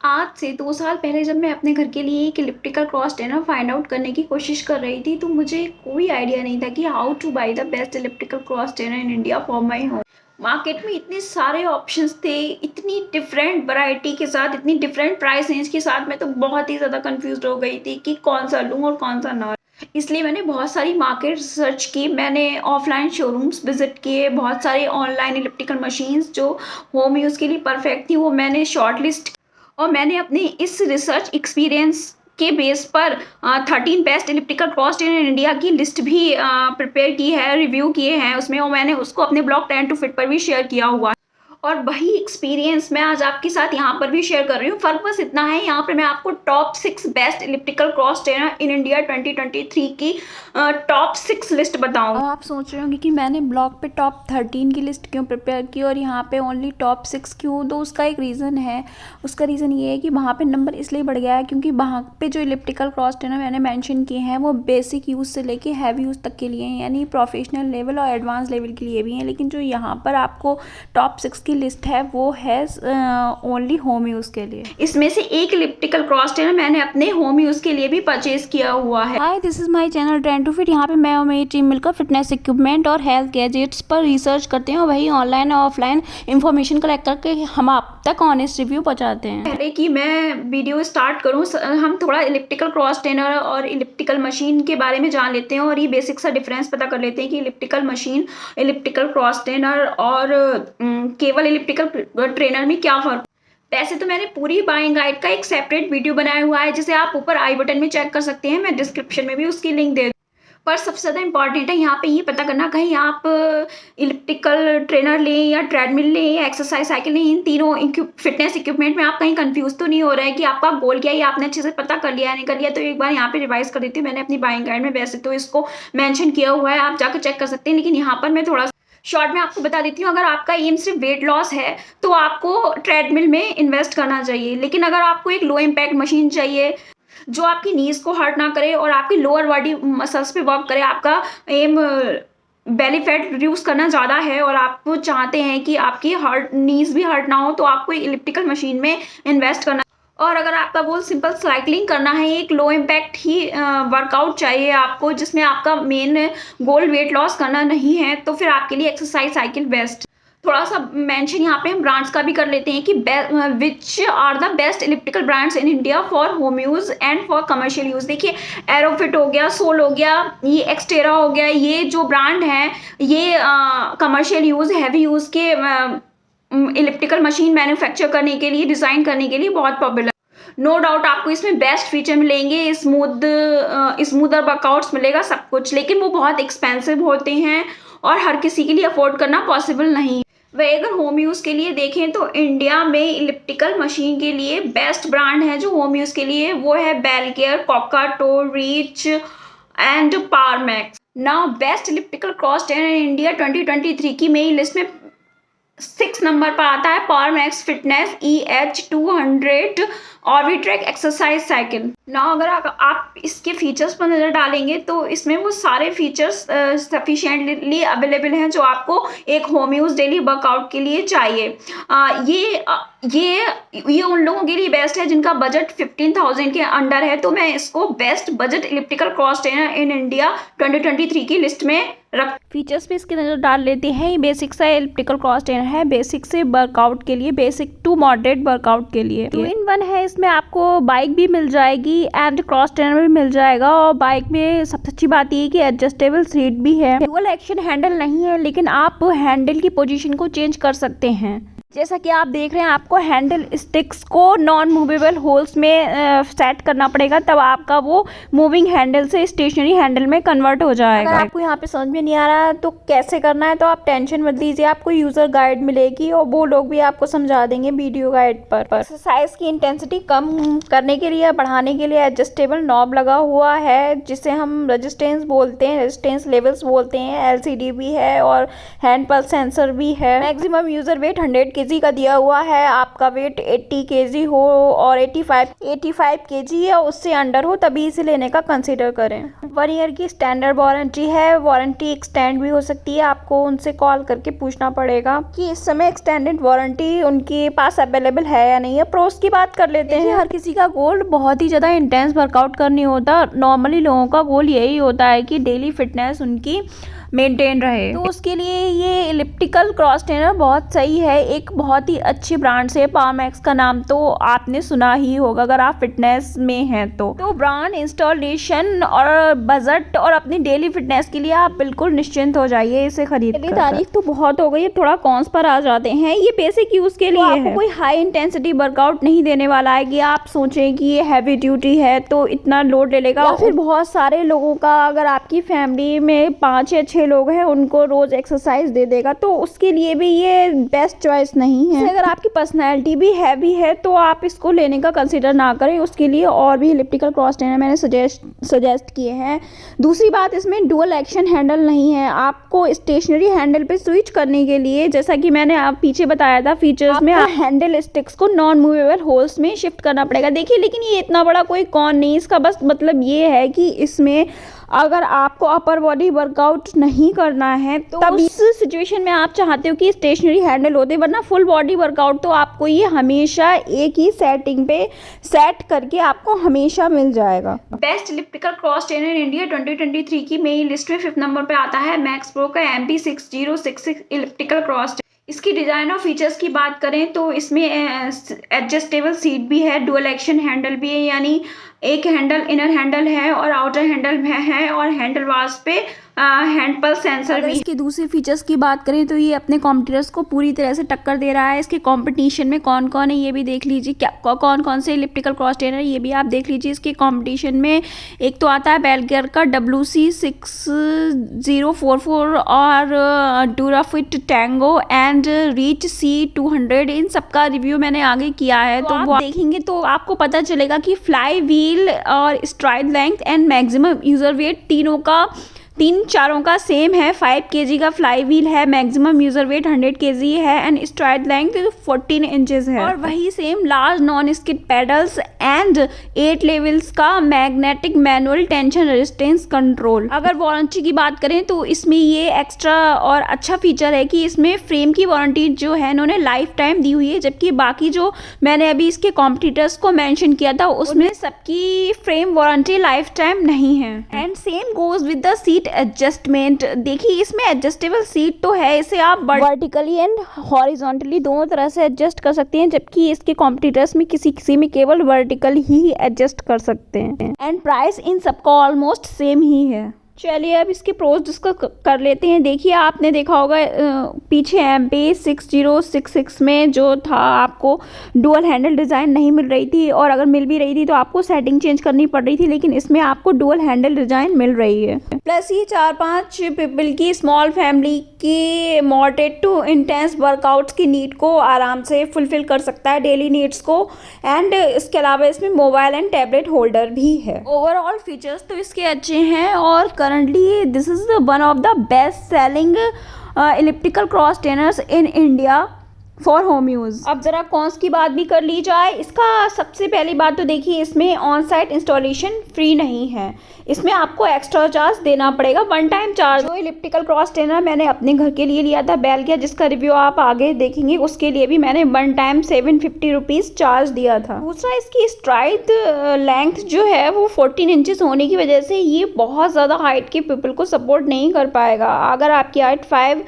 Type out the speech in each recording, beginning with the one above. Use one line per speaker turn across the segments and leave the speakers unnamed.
आज से 2 साल पहले जब मैं अपने घर के लिए एक elliptical cross trainer find out करने की कोशिश कर रही थी, तो मुझे कोई आइडिया नहीं था कि how to buy the best elliptical cross trainer in India for my home. Market में इतने सारे ऑप्शंस थे, इतनी डिफरेंट वैरायटी के साथ, इतनी डिफरेंट प्राइस रेंज के साथ, मैं तो बहुत ही ज़्यादा कंफ्यूज्ड हो गई थी कि कौन-सा लूँ और कौन-सा ना। इसलिए मैंने बहुत सारी मार्केट सर्च की, मैंने ऑफलाइन शोरूम्स विज़िट किए, बहुत सारे ऑनलाइन इलिप्टिकल मशीन्स जो होम यूज़ के लिए परफेक्ट थी, वो मैंने शॉर्ट लिस्ट और मैंने अपने इस रिसर्च एक्सपीरियंस के बेस पर 13 best elliptical cross trainer in India की लिस्ट भी प्रिपेयर की है, रिव्यू किए हैं उसमें, और मैंने उसको अपने ब्लॉग ट्रेंड टू फिट पर भी शेयर किया हुआ है। और वही एक्सपीरियंस मैं आज आपके साथ यहाँ पर भी शेयर कर रही हूँ। फ़र्क बस इतना है, यहाँ पर मैं आपको top 6 best elliptical cross trainer in India 2023 की टॉप 6 लिस्ट बताऊँ।
अब आप सोच रहे होंगे कि मैंने ब्लॉग पे टॉप 13 की लिस्ट क्यों प्रिपेयर की और यहाँ पे ओनली टॉप 6 क्यों। तो उसका एक रीज़न है। उसका रीज़न ये है कि वहाँ पे नंबर इसलिए बढ़ गया है क्योंकि वहाँ पे जो इलिप्टिकल क्रॉस ट्रेनर मैंने मेंशन किए हैं वो बेसिक यूज़ से लेके हैवी यूज़ तक के लिए हैं, यानी प्रोफेशनल लेवल और एडवांस लेवल के लिए भी हैं। लेकिन जो यहाँ पर आपको टॉप 6 की लिस्ट है वो है ओनली होम यूज़ के लिए।
इसमें से एक इलिप्टिकल क्रॉस ट्रेनर मैंने अपने होम यूज़ के लिए भी परचेज किया हुआ है।
Hi, this is my channel trend to fit. यहाँ पे मैं और मेरी टीम मिलकर फिटनेस इक्विपमेंट और हेल्थ गैजेट्स पर रिसर्च करते हैं और वही ऑनलाइन और ऑफलाइन इंफॉर्मेशन कलेक्ट करके हम आप तक ऑनेस्ट रिव्यू पहुँचाते हैं।
पहले कि मैं वीडियो स्टार्ट करूं, हम थोड़ा इलिप्टिकल क्रॉस ट्रेनर और इलिप्टिकल मशीन के बारे में जान लेते हैं और ये बेसिक सा डिफरेंस पता कर लेते हैं कि elliptical machine, elliptical cross trainer और केवल इलिप्टिकल ट्रेनर में क्या फ़र्क। वैसे तो मैंने पूरी बाइंग गाइड का एक सेपरेट वीडियो बनाया हुआ है, जिसे आप ऊपर आई बटन में चेक कर सकते हैं, मैं डिस्क्रिप्शन में भी उसकी लिंक दे। पर सबसे ज़्यादा इम्पॉर्टेंट है यहाँ पे ये पता करना, कहीं आप इलिप्टिकल ट्रेनर लें या ट्रेडमिल लें या एक्सरसाइज साइकिल लें, इन तीनों फिटनेस इक्विपमेंट में आप कहीं कंफ्यूज तो नहीं हो रहे हैं कि आपका गोल क्या है, या आपने अच्छे से पता कर लिया है नहीं कर लिया। तो एक बार यहाँ पे रिवाइज कर देती हूँ, मैंने अपनी बाइंग गाइड में वैसे तो इसको मेंशन किया हुआ है, आप जाकर चेक कर सकते हैं, लेकिन यहाँ पर मैं थोड़ा शॉर्ट में आपको बता देती हूँ। अगर आपका एम सिर्फ वेट लॉस है तो आपको ट्रेडमिल में इन्वेस्ट करना चाहिए, लेकिन अगर आपको एक लो इम्पैक्ट मशीन चाहिए जो आपकी नीज को हर्ट ना करे और आपकी लोअर बॉडी मसल्स पे वर्क करे, आपका एम बेली फैट रिड्यूस करना ज़्यादा है और आप चाहते हैं कि आपकी हर्ट नीज भी हर्ट ना हो, तो आपको इलिप्टिकल मशीन में इन्वेस्ट करना। और अगर आपका गोल सिंपल साइकिलिंग करना है, एक लो इम्पैक्ट ही वर्कआउट चाहिए आपको, जिसमें आपका मेन गोल वेट लॉस करना नहीं है, तो फिर आपके लिए एक्सरसाइज साइकिल बेस्ट। थोड़ा सा मेंशन यहाँ पे हम ब्रांड्स का भी कर लेते हैं कि which are the best elliptical brands in India for home use and for commercial use. देखिए, एरोफिट हो गया, सोल हो गया, ये एक्सटेरा हो गया, ये जो ब्रांड हैं ये कमर्शियल यूज़, हैवी यूज़ के इलिप्टिकल मशीन मैन्युफैक्चर करने के लिए, डिज़ाइन करने के लिए बहुत पॉपुलर। नो डाउट आपको इसमें बेस्ट फीचर मिलेंगे, स्मूदर वर्कआउट्स मिलेगा, सब कुछ, लेकिन वो बहुत एक्सपेंसिव होते हैं और हर किसी के लिए अफोर्ड करना पॉसिबल नहीं। वही अगर होम यूज़ के लिए देखें तो इंडिया में इलिप्टिकल मशीन के लिए बेस्ट ब्रांड है जो होम यूज़ के लिए, वो है Bellcare, Cockatoo, Reach and Power Max. Now best elliptical cross trainer in India 2023 की मेरी लिस्ट में 6 नंबर पर आता है Power Max Fitness EH200 Orbitrek exercise cycle. Now अगर आप इसके फीचर्स पर नज़र डालेंगे तो इसमें वो सारे फीचर्स सफिशिएंटली अवेलेबल हैं जो आपको एक होम यूज़ डेली वर्कआउट के लिए चाहिए। ये उन लोगों के लिए बेस्ट है जिनका बजट 15,000 के अंडर है, तो मैं इसको best budget elliptical cross trainer in India 2023 की लिस्ट में रख।
फीचर्स पे इसकी नज़र डाल लेते हैं। ये बेसिक सा इलिप्टिकल क्रॉस ट्रेनर है, बेसिक से वर्कआउट के लिए, बेसिक टू मॉडरेट वर्कआउट के लिए। 2-in-1 है, इसमें आपको बाइक भी मिल जाएगी एंड क्रॉस ट्रेनर भी मिल जाएगा। और बाइक में सबसे अच्छी बात ये है कि एडजस्टेबल सीट भी है। डुअल एक्शन हैंडल नहीं है, लेकिन आप हैंडल की पोजीशन को चेंज कर सकते हैं। जैसा कि आप देख रहे हैं, आपको हैंडल स्टिक्स को नॉन मूवेबल होल्स में सेट करना पड़ेगा, तब आपका वो मूविंग हैंडल से स्टेशनरी हैंडल में कन्वर्ट हो जाएगा। अगर आपको यहाँ पे समझ में नहीं आ रहा है तो कैसे करना है, तो आप टेंशन मत लीजिए, आपको यूज़र गाइड मिलेगी और वो लोग भी आपको समझा देंगे वीडियो गाइड पर। एक्सरसाइज की इंटेंसिटी कम करने के लिए, बढ़ाने के लिए एडजस्टेबल नॉब लगा हुआ है, जिसे हम रेजिस्टेंस बोलते हैं, रेजिस्टेंस लेवल्स बोलते हैं। LCD भी है और हैंड पल्स सेंसर भी है। मैक्सिमम यूज़र वेट 100 केजी का दिया हुआ है, आपका वेट 80 केजी हो और 85 केजी या उससे अंडर हो तभी इसे लेने का कंसीडर करें। 1 ईयर की स्टैंडर्ड वारंटी है, वारंटी एक्सटेंड भी हो सकती है, आपको उनसे कॉल करके पूछना पड़ेगा कि इस समय एक्सटेंडेड वारंटी उनके पास अवेलेबल है या नहीं है। प्रोस की बात कर लेते हैं। हर किसी का गोल बहुत ही ज़्यादा इंटेंस वर्कआउट करनी होता, नॉर्मली लोगों का गोल यही होता है कि डेली फिटनेस उनकी मेंटेन रहे, तो उसके लिए ये इलिप्टिकल क्रॉस ट्रेनर बहुत सही है। एक बहुत ही अच्छी ब्रांड से, पावर मैक्स का नाम तो आपने सुना ही होगा अगर आप फिटनेस में हैं तो ब्रांड, इंस्टॉलेशन और बजट और अपनी डेली फिटनेस के लिए आप बिल्कुल निश्चिंत हो जाइए इसे खरीद कर। तारीफ तो बहुत हो गई है, थोड़ा कॉन्स पर आ जाते हैं। ये बेसिक यूज के लिए है, आपको कोई हाई इंटेंसिटी वर्कआउट नहीं देने वाला है कि आप सोचें कि ये हैवी ड्यूटी है तो इतना लोड ले लेगा। फिर बहुत सारे लोगों का, अगर आपकी फैमिली में 5 या 6 लोग हैं उनको रोज एक्सरसाइज दे देगा, तो उसके लिए भी ये बेस्ट चॉइस नहीं है। अगर आपकी पर्सनैलिटी भी हैवी है तो आप इसको लेने का कंसीडर ना करें, उसके लिए और भी इलिप्टिकल क्रॉस ट्रेनर मैंने सजेस्ट किए हैं। दूसरी बात, इसमें डुअल एक्शन हैंडल नहीं है। आपको स्टेशनरी हैंडल पे स्विच करने के लिए, जैसा कि मैंने आप पीछे बताया था फीचर्स में, हैंडल स्टिक्स को नॉन मूवेबल होल्स में शिफ्ट करना पड़ेगा। देखिए, लेकिन ये इतना बड़ा कोई कॉन नहीं, इसका बस मतलब ये है कि इसमें अगर आपको अपर बॉडी वर्कआउट नहीं करना है तो तब इस सिचुएशन में आप चाहते हो कि स्टेशनरी हैंडल होते, वरना फुल बॉडी वर्कआउट तो आपको ये हमेशा एक ही सेटिंग पे सेट करके आपको हमेशा मिल जाएगा।
Best elliptical cross trainer India 2023 की मेरी लिस्ट में 5th नंबर पे आता है मैक्स प्रो का MP6066 इलिप्टिकल क्रॉस। इसकी डिज़ाइन और फीचर्स की बात करें तो इसमें एडजस्टेबल सीट भी है, डुअल एक्शन हैंडल भी है, यानी एक हैंडल इनर हैंडल है और आउटर हैंडल है, और हैंडल वाश पे हैंड पल्स सेंसर भी।
इसके दूसरे फीचर्स की बात करें तो ये अपने कॉम्पिटिटर्स को पूरी तरह से टक्कर दे रहा है। इसके कंपटीशन में कौन कौन है ये भी देख लीजिए, क्या कौन कौन से इलिप्टिकल क्रॉस ट्रेनर ये भी आप देख लीजिए। इसके कंपटीशन में एक तो आता है बेल्गियर का WC6044 और डूराफिट टैंगो एंड रीच C200। इन सबका रिव्यू मैंने आगे किया है, तो वो देखेंगे तो आपको पता चलेगा कि फ्लाई व्हील और stride length and maximum user weight तीन चारों का सेम है। 5 kg का फ्लाई व्हील है, मैक्सिमम यूजर वेट 100 kg है एंड स्ट्राइड लेंथ 14 इंचेस है, और वही same large non skid pedals and 8 levels का magnetic manual tension resistance control. अगर वारंटी की बात करें तो इसमें ये एक्स्ट्रा और अच्छा फीचर है कि इसमें फ्रेम की वारंटी जो है इन्होंने लाइफ टाइम दी हुई है, जबकि बाकी जो मैंने अभी इसके कॉम्पिटिटर्स को मेंशन किया था उसमें सबकी फ्रेम वारंटी लाइफ टाइम नहीं है। And same goes with the seat adjustment. देखिए, इसमें एडजस्टेबल सीट तो है, इसे आप वर्टिकली एंड हॉरिजॉन्टली दोनों तरह से एडजस्ट कर सकते हैं, जबकि इसके कॉम्पिटिटर्स में किसी में केवल वर्टिकल ही एडजस्ट कर सकते हैं। एंड प्राइस इन सबका ऑलमोस्ट सेम ही है। चलिए अब इसके प्रोज डिस्कस कर लेते हैं। देखिए, आपने देखा होगा पीछे MP6066 में जो था आपको डुअल हैंडल डिज़ाइन नहीं मिल रही थी, और अगर मिल भी रही थी तो आपको सेटिंग चेंज करनी पड़ रही थी, लेकिन इसमें आपको डुअल हैंडल डिज़ाइन मिल रही है। प्लस ये 4-5 पीपल की स्मॉल फैमिली की मॉडरेट टू इंटेंस वर्कआउट्स की नीड को आराम से फुलफिल कर सकता है, डेली नीड्स को। एंड इसके अलावा इसमें मोबाइल एंड टैबलेट होल्डर भी है। ओवरऑल फीचर्स तो इसके अच्छे हैं, और currently this is one of the best selling elliptical cross trainers in India for home use. अब ज़रा कॉन्स की बात भी कर ली जाए। इसका सबसे पहली बात तो देखिए, इसमें ऑन साइट इंस्टॉलेशन फ्री नहीं है, इसमें आपको एक्स्ट्रा चार्ज देना पड़ेगा, 1 टाइम चार्ज। जो इलिप्टिकल क्रॉस ट्रेनर मैंने अपने घर के लिए लिया था बेल्गियर, जिसका रिव्यू आप आगे देखेंगे, उसके लिए भी मैंने 1 टाइम 750 रुपीज़ चार्ज दिया था। दूसरा, इसकी स्ट्राइड लेंथ जो है वो 14 इंचेस होने की वजह से ये बहुत ज़्यादा हाइट के पीपल को सपोर्ट नहीं कर पाएगा। अगर आपकी हाइट 5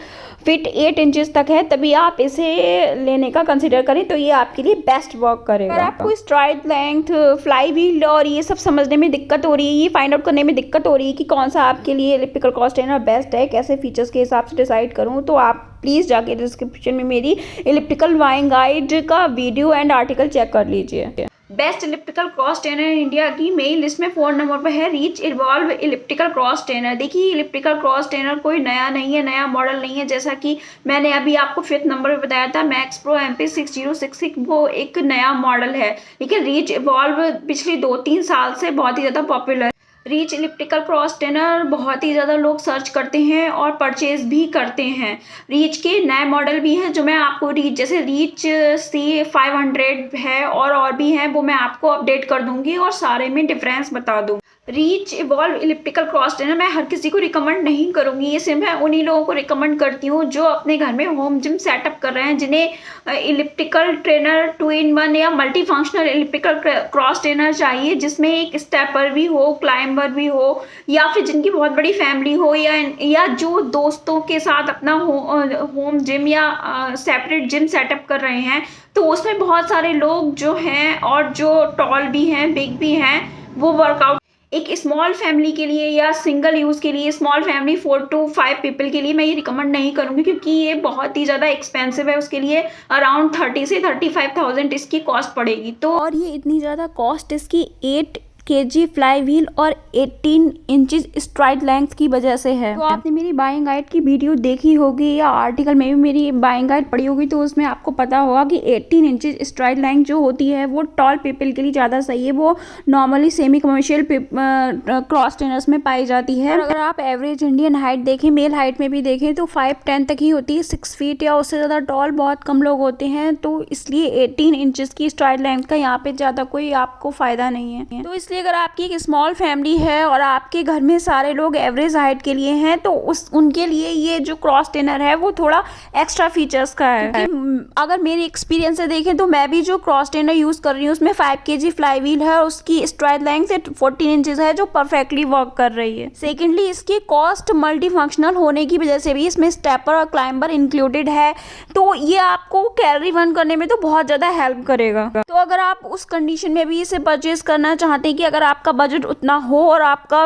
फीट 8 इंचेस तक है तभी आप इसे लेने का कंसिडर करें, तो ये आपके लिए बेस्ट वर्क करेगा। अगर आपको स्ट्राइड लेंथ, फ्लाई व्हील और ये सब समझने में दिक्कत हो रही है, ये फाइंड आउट करने में दिक्कत हो रही है कि कौन सा आपके लिए इलिप्टिकल क्रॉस ट्रेनर बेस्ट है, कैसे फीचर्स के हिसाब से डिसाइड करूँ, तो आप प्लीज़ जाके डिस्क्रिप्शन में मेरी इलिप्टिकल बाइंग गाइड का वीडियो एंड आर्टिकल चेक कर लीजिए।
Best elliptical cross trainer India की मेरी लिस्ट में 4 नंबर पर है reach evolve elliptical cross trainer. देखिए, इलिप्टिकल क्रॉस ट्रेनर कोई नया नहीं है, नया मॉडल नहीं है, जैसा कि मैंने अभी आपको 5th नंबर पर बताया था मैक्स प्रो MP6066, वो एक नया मॉडल है। लेकिन रीच इवॉल्व पिछले 2-3 साल से बहुत ही ज़्यादा popular. Reach elliptical cross trainer बहुत ही ज़्यादा लोग सर्च करते हैं और परचेज भी करते हैं। रीच के नए मॉडल भी हैं जो मैं आपको जैसे रीच C500 है और भी हैं, वो मैं आपको अपडेट कर दूंगी और सारे में डिफरेंस बता दूँ। Reach evolve elliptical cross trainer मैं हर किसी को रिकमेंड नहीं करूंगी, ये सिर्फ मैं उन्हीं लोगों को रिकमेंड करती हूँ जो अपने घर में होम जिम सेटअप कर रहे हैं, जिन्हें इलिप्टिकल ट्रेनर 2-in-1 या multi functional elliptical cross trainer चाहिए जिसमें एक स्टेपर भी हो, क्लाइंबर भी हो, या फिर जिनकी बहुत बड़ी फैमिली हो, या जो दोस्तों के साथ अपना होम जिम या सेपरेट जिम सेटअप कर रहे हैं। तो उसमें बहुत सारे लोग जो हैं और जो टॉल भी हैं, बिग भी हैं, वो वर्कआउट एक स्मॉल फैमिली के लिए या सिंगल यूज़ के लिए, स्मॉल फैमिली 4 to 5 पीपल के लिए मैं ये रिकमेंड नहीं करूँगी क्योंकि ये बहुत ही ज़्यादा एक्सपेंसिव है। उसके लिए अराउंड 30 से 35,000 इसकी कॉस्ट पड़ेगी। तो
और ये इतनी ज़्यादा कॉस्ट इसकी 8 kg फ्लाई व्हील और 18 इंचज स्ट्राइड लेंथ की वजह से है। तो आपने मेरी बाइंग गाइड की वीडियो देखी होगी या आर्टिकल में भी मेरी बाइंग गाइड पढ़ी होगी, तो उसमें आपको पता होगा कि 18 इंचज स्ट्राइड लेंथ जो होती है वो टॉल पीपल के लिए ज़्यादा सही है। वो normally semi commercial cross trainers में पाई जाती है। और अगर आप एवरेज इंडियन हाइट देखें, मेल हाइट में भी देखें तो 5'10" तक ही होती है। 6 फीट या उससे ज़्यादा टॉल बहुत कम लोग होते हैं, तो इसलिए 18 इंचज़ की स्ट्राइड लेंथ का यहाँ पे ज़्यादा कोई आपको फ़ायदा नहीं है। तो इसलिए अगर आपकी एक स्मॉल फैमिली है और आपके घर में सारे लोग एवरेज हाइट के लिए हैं, तो उनके लिए ये जो क्रॉस ट्रेनर है वो थोड़ा एक्स्ट्रा फीचर्स का है। अगर मेरे एक्सपीरियंस से देखें तो मैं भी जो क्रॉस ट्रेनर यूज़ कर रही हूँ उसमें 5 kg फ्लाई व्हील है और उसकी स्ट्राइड लेंथ 14 इंचज़ है जो परफेक्टली वर्क कर रही है। सेकेंडली, इसकी कॉस्ट मल्टी फंक्शनल होने की वजह से भी इसमें स्टेपर और क्लाइंबर इंक्लूडेड है, तो ये आपको कैलोरी बर्न करने में तो बहुत ज़्यादा हेल्प करेगा। तो अगर आप उस कंडीशन में भी इसे परचेज करना चाहते हैं कि अगर आपका बजट उतना हो और आपका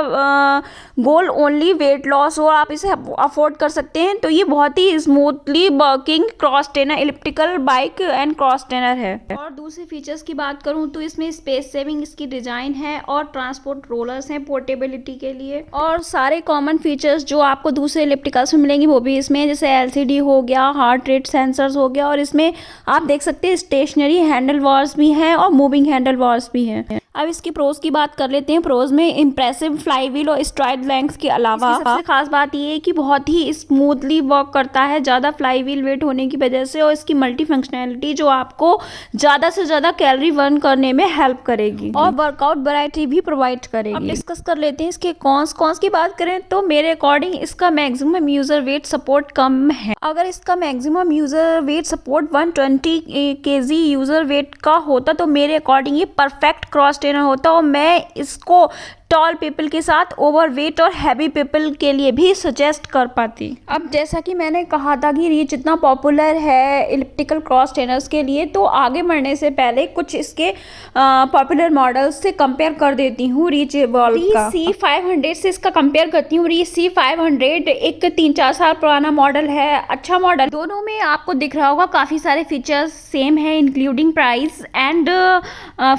गोल ओनली वेट लॉस हो, आप इसे अफोर्ड कर सकते हैं, तो ये बहुत ही smoothly working cross trainer elliptical bike and cross trainer है। और दूसरे फीचर्स की बात करूं तो इसमें स्पेस सेविंग इसकी डिजाइन है और ट्रांसपोर्ट रोलर्स हैं पोर्टेबिलिटी के लिए, और सारे कॉमन फीचर्स जो आपको दूसरे इलिप्टिकल्स में मिलेंगी वो भी इसमें, जैसे LCD हो गया, हार्ट रेट सेंसर्स हो गया, और इसमें आप देख सकते हैं स्टेशनरी हैंडल बार्स भी हैं और मूविंग हैंडल बार्स भी हैं। अब इसकी प्रोज की बात कर लेते हैं। प्रोज में इंप्रेसिव फ्लाई व्हील और स्ट्राइड लेंथ के अलावा सबसे खास बात ये है कि बहुत ही स्मूथली वर्क करता है ज़्यादा फ्लाई व्हील वेट होने की वजह से, और इसकी मल्टी फंक्शनैलिटी जो आपको ज़्यादा से ज़्यादा कैलोरी बर्न करने में हेल्प करेगी और वर्कआउट वैरायटी भी प्रोवाइड करेगी। अब डिस्कस कर लेते हैं इसके कॉन्स की बात करें तो मेरे अकॉर्डिंग इसका मैक्सिमम यूजर वेट सपोर्ट कम है। अगर इसका maximum user weight support 120 kg user weight का होता तो मेरे अकॉर्डिंग ये परफेक्ट क्रॉस ट्रेनर होता, और मैं इसको टॉल पीपल के साथ ओवरवेट और हैवी पीपल के लिए भी सजेस्ट कर पाती। अब जैसा कि मैंने कहा था कि रीच इतना पॉपुलर है इलिप्टिकल क्रॉस ट्रेनर्स के लिए, तो आगे बढ़ने से पहले कुछ इसके पॉपुलर मॉडल्स से कंपेयर कर देती हूँ रीच इवॉल्व का। C500 से इसका कंपेयर करती हूँ। रीच C500 एक 3-4 साल पुराना मॉडल है, अच्छा मॉडल। दोनों में आपको दिख रहा होगा काफ़ी सारे फीचर्स सेम है, including price and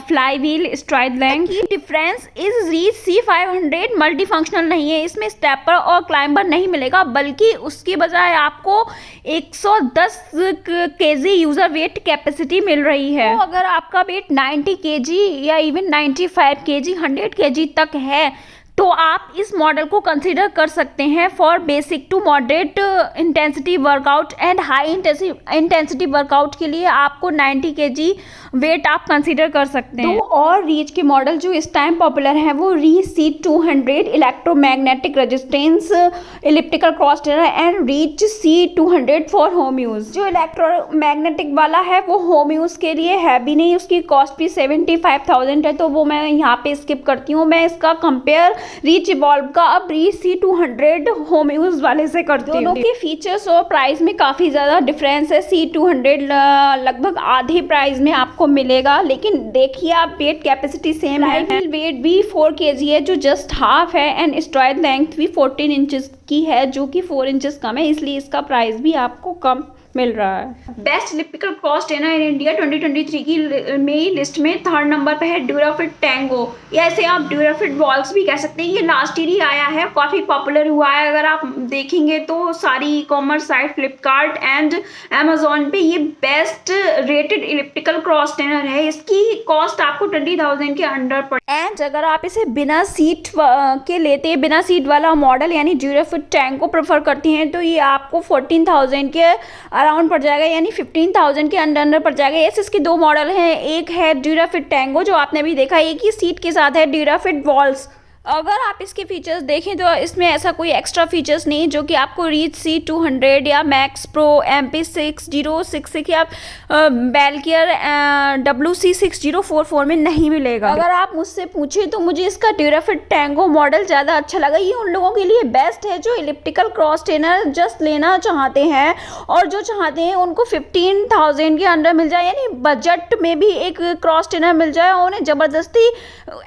fly wheel STRIDE length. Difference is reach C500 multi functional नहीं है, इसमें स्टेपर और क्लाइंबर नहीं मिलेगा, बल्कि उसकी बजाय आपको 110 kg यूजर वेट कैपेसिटी मिल रही है। तो अगर आपका वेट 90 kg या इवन 95 kg 100 kg तक है तो आप इस मॉडल को कंसीडर कर सकते हैं for basic to moderate intensity workout and high intensity workout के लिए आपको 90 kg वेट आप कंसीडर कर सकते हैं। तो और रीच के मॉडल जो इस टाइम पॉपुलर हैं वो reach C200 electromagnetic resistance elliptical cross trainer and reach C200 for home use. जो इलेक्ट्रोमैग्नेटिक वाला है वो होम यूज़ के लिए है भी नहीं, उसकी कॉस्ट भी 75,000 है, तो वो मैं यहाँ पे स्किप करती हूँ। मैं इसका कंपेयर रीच इवॉल्व का अब रीच C200 होम यूज वाले से करती हूँ। दोनों के फीचर्स और प्राइस में काफ़ी ज़्यादा डिफरेंस है। C200 लगभग आधे प्राइस में आपको मिलेगा, लेकिन देखिए आप वेट कैपेसिटी सेम है, वेट भी 4 kg है जो जस्ट हाफ है, एंड स्ट्राइड लेंथ भी 14 इंचेस की है जो कि 4 इंचेस कम है, इसलिए इसका प्राइस भी आपको कम मिल रहा है।
Best electrical cross trainer in India 2023 की में लिस्ट में 3rd नंबर पे है ड्यूराफिट टैंगो, या ऐसे आप ड्यूराफिट वॉल्स भी कह सकते हैं। ये लास्ट ईयर ही आया है, काफ़ी पॉपुलर हुआ है। अगर आप देखेंगे तो सारी e commerce site Flipkart and Amazon पे ये best rated electrical cross trainer है। इसकी कॉस्ट आपको 20,000 के अंडर पड़े।
एंड अगर आप इसे बिना सीट के लेते हैं, बिना सीट वाला मॉडल यानी ड्यूराफिट टैंगो प्रेफर करती हैं, तो ये आपको 14,000 के अराउंड पड़ जाएगा, यानी 15,000 के अंडर पड़ जाएगा। यस, इसके 2 मॉडल हैं, एक है ड्यूराफिट टैंगो जो आपने अभी देखा, एक ही सीट के साथ है ड्यूराफिट वॉल्स। अगर आप इसके फीचर्स देखें तो इसमें ऐसा कोई एक्स्ट्रा फीचर्स नहीं जो कि आपको रीच C200 या मैक्स प्रो MP6066 या बेलकियर WC6044 में नहीं मिलेगा। अगर आप मुझसे पूछें तो मुझे इसका ड्यूराफिट टैंगो मॉडल ज़्यादा अच्छा लगा। ये उन लोगों के लिए बेस्ट है जो इलेक्ट्रिकल क्रॉस ट्रेनर जस्ट लेना चाहते हैं और जो चाहते हैं उनको 15,000 के अंडर मिल जाए, यानी बजट में भी एक क्रॉस ट्रेनर मिल जाए और उन्हें ज़बरदस्ती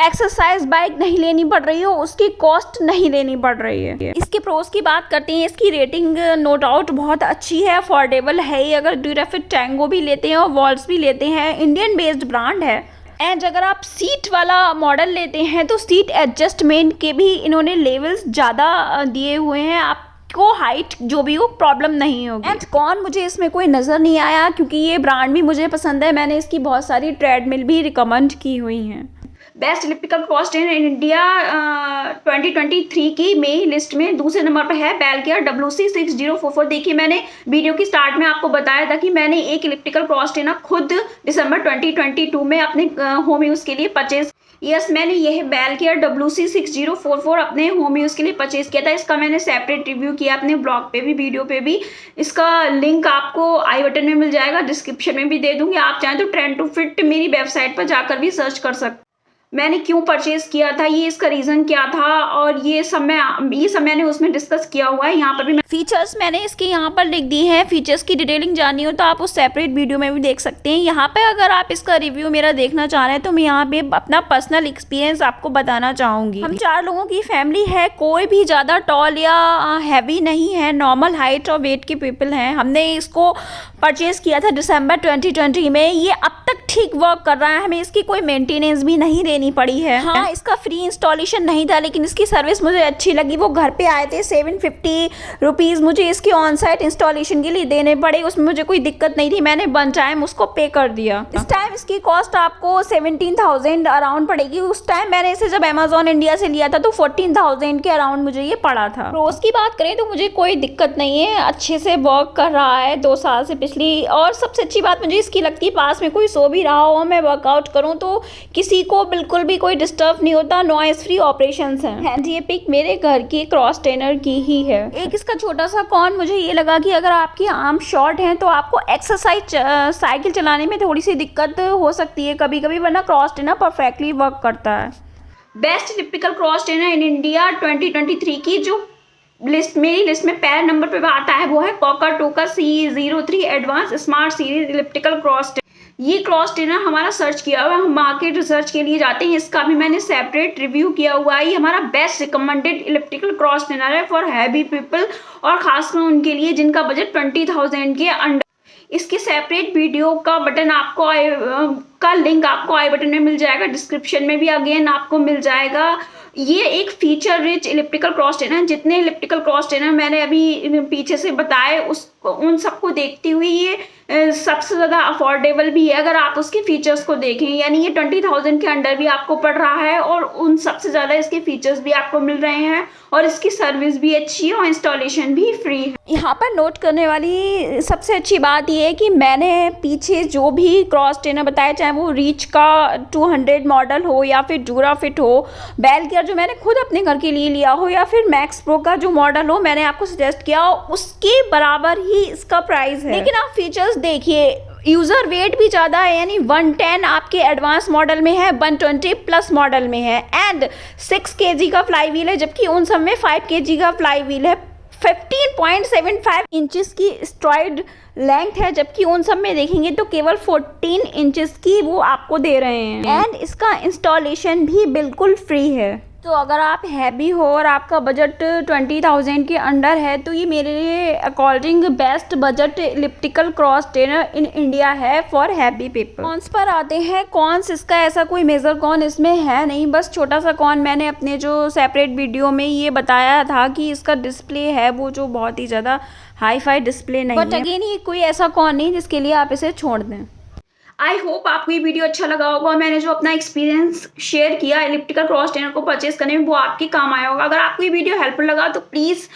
एक्सरसाइज बाइक नहीं लेनी पड़ रही हो, उसकी कॉस्ट नहीं लेनी पड़ रही है। इसके प्रोस की बात करते हैं, इसकी रेटिंग नो डाउट बहुत अच्छी है, अफोर्डेबल है। अगर ड्यूराफिट टैंगो भी लेते हैं और वॉल्स भी लेते हैं, इंडियन बेस्ड ब्रांड है। एंड अगर आप सीट वाला मॉडल लेते हैं तो सीट एडजस्टमेंट के भी इन्होंने लेवल्स ज़्यादा दिए हुए हैं, आपको हाइट जो भी हो प्रॉब्लम नहीं होगी। एंड कौन मुझे इसमें कोई नज़र नहीं आया क्योंकि ये ब्रांड भी मुझे पसंद है, मैंने इसकी बहुत सारी ट्रेडमिल भी रिकमेंड की हुई हैं।
Best electrical cross trainer in India 2023 की मई लिस्ट में दूसरे नंबर पर है बेलकियर WC6044। देखिए, मैंने वीडियो की स्टार्ट में आपको बताया था कि मैंने एक इलेक्ट्रिकल क्रॉस ट्रेनर खुद दिसंबर 2022 में अपने होम यूज़ के लिए परचेज, यस मैंने यह बेलकियर WC6044 अपने होम यूज़ के लिए परचेज किया था। इसका मैंने सेपरेट रिव्यू किया अपने ब्लॉग पे भी, वीडियो पे भी। इसका लिंक आपको आई बटन में मिल जाएगा, डिस्क्रिप्शन में भी दे दूंगी। आप चाहें तो ट्रेंड टू फिट मेरी वेबसाइट पर जाकर भी सर्च कर सकते। मैंने क्यों परचेज किया था, ये इसका रीज़न क्या था, और ये सब मैंने उसमें डिस्कस किया हुआ है। यहाँ पर भी फीचर्स मैंने इसके यहाँ पर लिख दी हैं। फीचर्स की डिटेलिंग जाननी हो तो आप उस सेपरेट वीडियो में भी देख सकते हैं। यहाँ पे अगर आप इसका रिव्यू मेरा देखना चाह रहे हैं तो मैं यहाँ पे अपना पर्सनल एक्सपीरियंस आपको बताना चाहूँगी। हम 4 लोगों की फैमिली है, कोई भी ज़्यादा टॉल या हैवी नहीं है, नॉर्मल हाइट और वेट के पीपल हैं। हमने इसको परचेज़ किया था दिसंबर 2020 में। ये अब तक ठीक वर्क कर रहा है, हमें इसकी कोई मेंटेनेंस भी नहीं देनी पड़ी है। हाँ, इसका फ्री इंस्टॉलेशन नहीं था लेकिन इसकी सर्विस मुझे अच्छी लगी। वो घर पे आए थे, 750 रुपीज़ मुझे इसके ऑन साइट इंस्टॉलेशन के लिए देने पड़े। उसमें मुझे कोई दिक्कत नहीं थी, मैंने वन टाइम उसको पे कर दिया। इस टाइम इसकी कॉस्ट आपको 17,000 अराउंड पड़ेगी। उस टाइम मैंने इसे जब अमेजोन इंडिया से लिया था तो 14,000 के अराउंड मुझे ये पड़ा था। प्रोस की बात करें तो मुझे कोई दिक्कत नहीं है, अच्छे से वर्क कर रहा है 2 साल से पिछली। और सबसे अच्छी बात मुझे इसकी लगती है, पास में कोई सो भी रहा हो, मैं वर्कआउट करूँ तो किसी को बिल्कुल भी कोई डिस्टर्ब नहीं होता, नॉइस फ्री ऑपरेशंस हैं। एंड ये पिक मेरे घर की क्रॉस ट्रेनर की ही है। एक इसका छोटा सा कॉन मुझे ये लगा कि अगर आपकी आर्म शॉर्ट हैं तो आपको एक्सरसाइज साइकिल चलाने में थोड़ी सी दिक्कत हो सकती है कभी कभी, वरना क्रॉस ट्रेनर परफेक्टली वर्क करता है। Best electrical cross trainer in India 2023 की जो मेरी लिस्ट में पहले नंबर पे आता है वो है कोकाटोका C03 advance smart series electrical cross trainer. ये क्रॉस ट्रेनर हमारा सर्च किया हुआ है, हम मार्केट रिसर्च के लिए जाते हैं, इसका भी मैंने सेपरेट रिव्यू किया हुआ है। ये हमारा best recommended electrical cross trainer है फॉर हैवी पीपल, और खासकर उनके लिए जिनका बजट 20,000 के अंडर। इसके सेपरेट वीडियो का बटन आपको का लिंक आपको आई बटन में मिल जाएगा, डिस्क्रिप्शन में भी अगेन आपको मिल जाएगा। ये एक feature rich electrical cross trainer, जितने इलेक्ट्रिकल क्रॉस ट्रेनर मैंने अभी पीछे से बताए उन सबको देखती हुई ये सबसे ज़्यादा अफोर्डेबल भी है अगर आप उसके फीचर्स को देखें। यानी ये 20,000 के अंडर भी आपको पड़ रहा है और उन सबसे ज़्यादा इसके फीचर्स भी आपको मिल रहे हैं, और इसकी सर्विस भी अच्छी है और इंस्टॉलेशन भी फ्री है। यहाँ पर नोट करने वाली सबसे अच्छी बात ये है कि मैंने पीछे जो भी क्रॉस ट्रेनर बताया, चाहे वो रीच का 200 मॉडल हो या फिर ड्यूराफिट हो, बेलकियर जो मैंने खुद अपने घर के लिए लिया हो, या फिर मैक्स प्रो का जो मॉडल हो मैंने आपको सजेस्ट किया, उसके बराबर ही इसका प्राइस है। लेकिन आप फीचर्स देखिए, यूज़र वेट भी ज़्यादा है, यानी 110 आपके एडवांस मॉडल में है, 120 प्लस मॉडल में है, एंड 6 kg का फ्लाई व्हील है, जबकि उन सब में 5 kg का फ्लाई व्हील है। 15.75 इंचेस की स्ट्राइड लेंथ है, जबकि उन सब में देखेंगे तो केवल 14 इंचेस की वो आपको दे रहे हैं। एंड इसका इंस्टॉलेशन भी बिल्कुल फ्री है।
तो अगर आप हैवी हो और आपका बजट 20,000 के अंडर है तो ये मेरे according best budget elliptical cross trainer in India है फॉर हैवी पीपल। कॉन्स पर आते हैं। कॉन्स, इसका ऐसा कोई मेजर कॉन इसमें है नहीं, बस छोटा सा कॉन मैंने अपने जो सेपरेट वीडियो में ये बताया था कि इसका डिस्प्ले है वो जो बहुत ही ज़्यादा हाई फाई डिस्प्ले नहीं है। बट अगेन ये कोई ऐसा कॉन नहीं जिसके लिए आप इसे छोड़ दें।
आई होप आपको ये वीडियो अच्छा लगा होगा और मैंने जो अपना एक्सपीरियंस शेयर किया इलिप्टिकल क्रॉस ट्रेनर को परचेस करने में वो आपके काम आया होगा। अगर आपको ये वीडियो हेल्पफुल लगा तो प्लीज़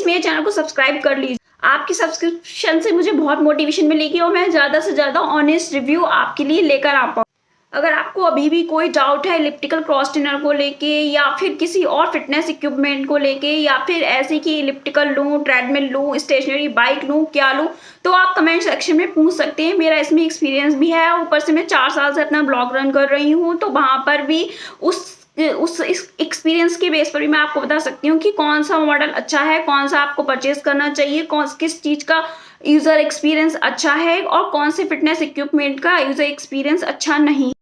मेरे चैनल को सब्सक्राइब कर लीजिए। आपकी सब्सक्रिप्शन से मुझे बहुत मोटिवेशन मिलेगी और मैं ज़्यादा से ज़्यादा ऑनेस्ट रिव्यू आपके लिए लेकर आ पाऊँ। अगर आपको अभी भी कोई डाउट है इलिप्टिकल क्रॉस ट्रेनर को लेके या फिर किसी और फिटनेस इक्विपमेंट को लेके या फिर ऐसे कि इलिप्टिकल लूँ, ट्रेडमिल लूँ, स्टेशनरी बाइक लूँ, क्या लूँ, तो आप कमेंट सेक्शन में पूछ सकते हैं। मेरा इसमें एक्सपीरियंस भी है, ऊपर से मैं 4 साल से अपना ब्लॉग रन कर रही हूँ, तो वहाँ पर भी उस एक्सपीरियंस के बेस पर भी मैं आपको बता सकती हूँ कि कौन सा मॉडल अच्छा है, कौन सा आपको परचेज करना चाहिए, किस चीज़ का यूज़र एक्सपीरियंस अच्छा है और कौन से फिटनेस इक्विपमेंट का यूज़र एक्सपीरियंस अच्छा नहीं।